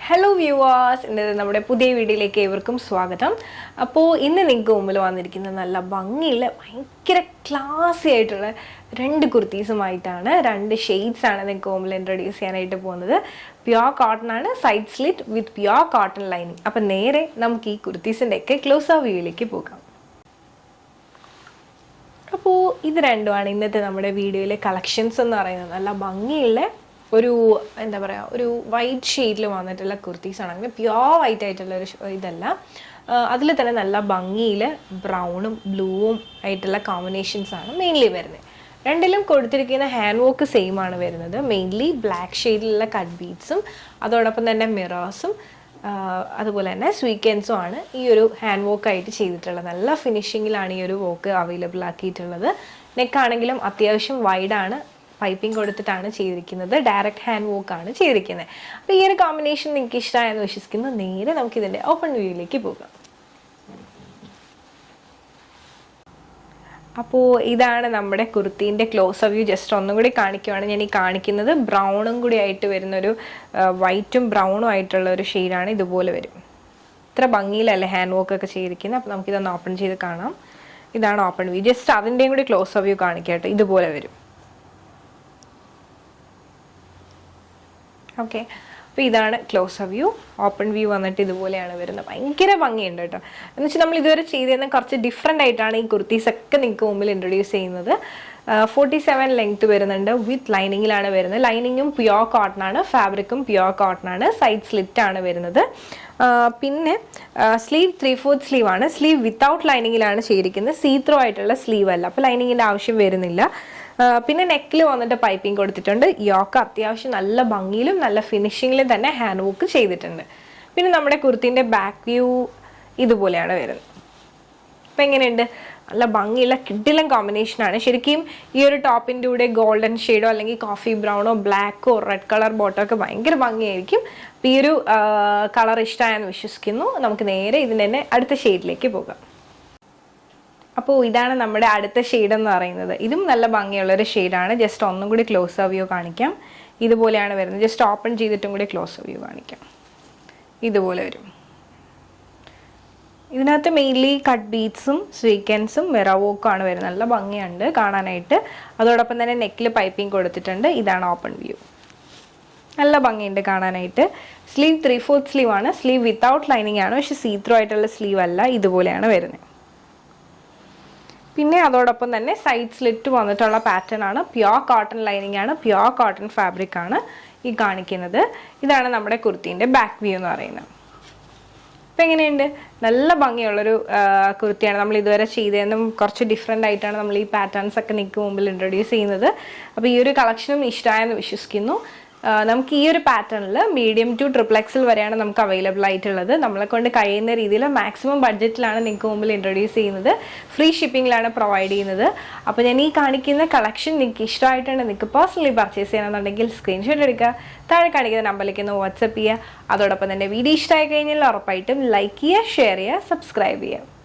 Hello viewers, നമ്മുടെ പുതിയ വീഡിയോയിലേക്ക് ഏവർക്കും സ്വാഗതം. അപ്പോൾ ഇന്ന് നിങ്ങൾക്ക് മുമ്പിൽ വന്നിരിക്കുന്ന നല്ല ഭംഗിയുള്ള ഭയങ്കര ക്ലാസി ആയിട്ടുള്ള രണ്ട് കുർത്തീസുമായിട്ടാണ്. രണ്ട് ഷെയ്ഡ്സ് ആണ് നിങ്ങൾക്ക് മുമ്പിൽ ഇൻട്രൊഡ്യൂസ് ചെയ്യാനായിട്ട് പോകുന്നത്. പ്യുവർ കോട്ടൺ ആണ്, സൈഡ് സ്ലിറ്റ് വിത്ത് പ്യുവർ കോട്ടൺ ലൈനിങ്. അപ്പോൾ നേരെ നമുക്ക് ഈ കുർത്തീസിൻ്റെ ഒക്കെ ക്ലോസ് ആ വ്യൂയിലേക്ക് പോകാം. അപ്പോൾ ഇത് രണ്ടുമാണ് ഇന്നത്തെ നമ്മുടെ വീഡിയോയിലെ കളക്ഷൻസ് എന്ന് പറയുന്നത്. നല്ല ഭംഗിയുള്ള ഒരു എന്താ പറയുക, ഒരു വൈറ്റ് ഷെയ്ഡിൽ വന്നിട്ടുള്ള കുർത്തീസാണ്. അങ്ങനെ പ്യുവർ വൈറ്റ് ആയിട്ടുള്ളൊരു ഇതല്ല, അതിൽ തന്നെ നല്ല ഭംഗിയിൽ ബ്രൗണും ബ്ലൂവും ആയിട്ടുള്ള കോമ്പിനേഷൻസാണ് മെയിൻലി വരുന്നത്. രണ്ടിലും കൊടുത്തിരിക്കുന്ന ഹാൻഡ് വർക്ക് സെയിം ആണ് വരുന്നത്. മെയിൻലി ബ്ലാക്ക് ഷെയ്ഡിലുള്ള കട്ട് ബീഡ്സും അതോടൊപ്പം തന്നെ മിറേഴ്സും അതുപോലെ തന്നെ സ്വീക്കൻസും ആണ് ഈ ഒരു ഹാൻഡ് വർക്കായിട്ട് ചെയ്തിട്ടുള്ളത്. നല്ല ഫിനിഷിങ്ങിലാണ് ഈ ഒരു വർക്ക് അവൈലബിൾ ആക്കിയിട്ടുള്ളത്. നെക്കാണെങ്കിലും അത്യാവശ്യം വൈഡാണ്, പൈപ്പിംഗ് കൊടുത്തിട്ടാണ് ചെയ്തിരിക്കുന്നത്. ഡയറക്റ്റ് ഹാൻഡ് വർക്ക് ആണ് ചെയ്തിരിക്കുന്നത്. അപ്പോൾ ഈ ഒരു കോമ്പിനേഷൻ നിങ്ങൾക്ക് ഇഷ്ടമായെന്ന് വിശ്വസിക്കുന്നു. നേരെ നമുക്കിതിൻ്റെ ഓപ്പൺ വ്യൂയിലേക്ക് പോകാം. അപ്പോൾ ഇതാണ് നമ്മുടെ കുർത്തീൻ്റെ ക്ലോസ് വ്യൂ. ജസ്റ്റ് ഒന്നും കൂടി കാണിക്കുവാണ്. ഞാൻ ഈ കാണിക്കുന്നത് ബ്രൗണും കൂടി ആയിട്ട് വരുന്നൊരു വൈറ്റും ബ്രൗണും ആയിട്ടുള്ള ഒരു ഷെയ്ഡാണ്. ഇതുപോലെ വരും. ഇത്ര ഭംഗിയിലല്ലേ ഹാൻഡ് വർക്ക് ഒക്കെ ചെയ്തിരിക്കുന്നത്. അപ്പോൾ നമുക്കിതൊന്ന് ഓപ്പൺ ചെയ്ത് കാണാം. ഇതാണ് ഓപ്പൺ വ്യൂ. ജസ്റ്റ് അതിൻ്റെയും കൂടി ക്ലോസ് വ്യൂ കാണിക്കട്ടെ. ഇതുപോലെ വരും. ഓക്കെ, അപ്പോൾ ഇതാണ് ക്ലോസ് വ്യൂ. ഓപ്പൺ വ്യൂ വന്നിട്ട് ഇതുപോലെയാണ് വരുന്നത്. ഭയങ്കര ഭംഗിയുണ്ട് കേട്ടോ. എന്ന് വെച്ചാൽ നമ്മൾ ഇതുവരെ ചെയ്തിരുന്ന കുറച്ച് ഡിഫറെൻ്റ് ആയിട്ടാണ് ഈ കുർത്തീസൊക്കെ നിങ്ങൾക്ക് മുമ്പിൽ ഇൻട്രൊഡ്യൂസ് ചെയ്യുന്നത്. 47 ലെങ്ത് വരുന്നുണ്ട്. വിത്ത് ലൈനിങ്ങിലാണ് വരുന്നത്. ലൈനിങ്ങും പ്യുവർ കോട്ടൺ ആണ്, ഫാബ്രിക്കും പ്യുവർ കോട്ടൺ ആണ്. സൈഡ് സ്ലിറ്റ് ആണ് വരുന്നത്. പിന്നെ സ്ലീവ് 3/4 സ്ലീവ് ആണ്. സ്ലീവ് വിത്തൗട്ട് ലൈനിങ്ങിലാണ് ചെയ്തിരിക്കുന്നത്. സീ ത്രൂ ആയിട്ടുള്ള സ്ലീവ് അല്ല, അപ്പോൾ ലൈനിങ്ങിൻ്റെ ആവശ്യം വരുന്നില്ല. പിന്നെ നെക്കിൽ വന്നിട്ട് പൈപ്പിംഗ് കൊടുത്തിട്ടുണ്ട്. യോക്ക് അത്യാവശ്യം നല്ല ഭംഗിയിലും നല്ല ഫിനിഷിങ്ങിലും തന്നെ ഹാൻഡ് വർക്ക് ചെയ്തിട്ടുണ്ട്. പിന്നെ നമ്മുടെ കുർത്തീൻ്റെ ബാക്ക് വ്യൂ ഇതുപോലെയാണ് വരുന്നത്. അപ്പം എങ്ങനെയുണ്ട്? നല്ല ഭംഗിയുള്ള കിഡിലൻ കോമ്പിനേഷനാണ്. ശരിക്കും ഈ ഒരു ടോപ്പിൻ്റെ കൂടെ ഗോൾഡൻ ഷെയ്ഡോ അല്ലെങ്കിൽ കോഫി ബ്രൗണോ ബ്ലാക്കോ റെഡ് കളർ ബോട്ടോ ഒക്കെ ഭയങ്കര ഭംഗിയായിരിക്കും. അപ്പോൾ ഈ ഒരു കളർ ഇഷ്ടമായെന്ന് വിശ്വസിക്കുന്നു. നമുക്ക് നേരെ ഇതിൻ്റെ തന്നെ അടുത്ത ഷെയ്ഡിലേക്ക് പോകാം. അപ്പോൾ ഇതാണ് നമ്മുടെ അടുത്ത ഷെയ്ഡ് എന്ന് പറയുന്നത്. ഇതും നല്ല ഭംഗിയുള്ളൊരു ഷെയ്ഡാണ്. ജസ്റ്റ് ഒന്നും കൂടി ക്ലോസ് വ്യൂ കാണിക്കാം. ഇതുപോലെയാണ് വരുന്നത്. ജസ്റ്റ് ഓപ്പൺ ചെയ്തിട്ടും കൂടി ക്ലോസ് വ്യൂ കാണിക്കാം. ഇതുപോലെ വരും. ഇതിനകത്ത് മെയിൻലി കട്ട് ബീഡ്സും സ്വീക്കൻസും മിറർ വർക്കും ആണ് വരുന്നത്. നല്ല ഭംഗിയുണ്ട് കാണാനായിട്ട്. അതോടൊപ്പം തന്നെ നെക്കിൽ പൈപ്പിംഗ് കൊടുത്തിട്ടുണ്ട്. ഇതാണ് ഓപ്പൺ വ്യൂ. നല്ല ഭംഗിയുണ്ട് കാണാനായിട്ട്. സ്ലീവ് 3/4 സ്ലീവ് ആണ്. സ്ലീവ് വിത്തൗട്ട് ലൈനിങ് ആണ്, പക്ഷെ സീ ത്രൂ ആയിട്ടുള്ള സ്ലീവ് അല്ല. ഇതുപോലെയാണ് വരുന്നത്. പിന്നെ അതോടൊപ്പം തന്നെ സൈഡ് സ്ലിറ്റ് വന്നിട്ടുള്ള പാറ്റേൺ ആണ്. പ്യുവർ കോട്ടൺ ലൈനിങ് ആണ്, പ്യുവർ കോട്ടൺ ഫാബ്രിക് ആണ് ഈ കാണിക്കുന്നത്. ഇതാണ് നമ്മുടെ കുർത്തീൻ്റെ ബാക്ക് വ്യൂ എന്ന് പറയുന്നത്. അപ്പം എങ്ങനെയുണ്ട്? നല്ല ഭംഗിയുള്ളൊരു കുർത്തിയാണ്. നമ്മൾ ഇതുവരെ ചെയ്തതെന്നും കുറച്ച് ഡിഫറെൻ്റ് ആയിട്ടാണ് നമ്മൾ ഈ പാറ്റേൺസ് ഒക്കെ നിങ്ങൾക്ക് മുമ്പിൽ ഇൻട്രൊഡ്യൂസ് ചെയ്യുന്നത്. അപ്പോൾ ഈ ഒരു കളക്ഷനും ഇഷ്ടമായെന്ന് വിശ്വസിക്കുന്നു. നമുക്ക് ഈ ഒരു പാറ്റേണിൽ മീഡിയം ടു XXL വരെയാണ് നമുക്ക് അവൈലബിൾ ആയിട്ടുള്ളത്. നമ്മളെ കൊണ്ട് കഴിയുന്ന രീതിയിൽ മാക്സിമം ബഡ്ജറ്റിലാണ് നിങ്ങൾക്ക് മുമ്പിൽ ഇൻട്രൊഡ്യൂസ് ചെയ്യുന്നത്. ഫ്രീ ഷിപ്പിങ്ങിലാണ് പ്രൊവൈഡ് ചെയ്യുന്നത്. അപ്പോൾ ഞാൻ ഈ കാണിക്കുന്ന കളക്ഷൻ നിങ്ങൾക്ക് ഇഷ്ടമായിട്ടുണ്ട്, നിങ്ങൾക്ക് പേഴ്സണലി പർച്ചേസ് ചെയ്യണമെന്നുണ്ടെങ്കിൽ സ്ക്രീൻഷോട്ട് എടുക്കുക, താഴെ കാണിക്കുന്ന നമ്പറിലേക്ക് ഒന്ന് വാട്സപ്പ് ചെയ്യുക. അതോടൊപ്പം തന്നെ വീഡിയോ ഇഷ്ടമായി കഴിഞ്ഞാൽ ഉറപ്പായിട്ടും ലൈക്ക് ചെയ്യുക, ഷെയർ ചെയ്യുക, സബ്സ്ക്രൈബ് ചെയ്യുക.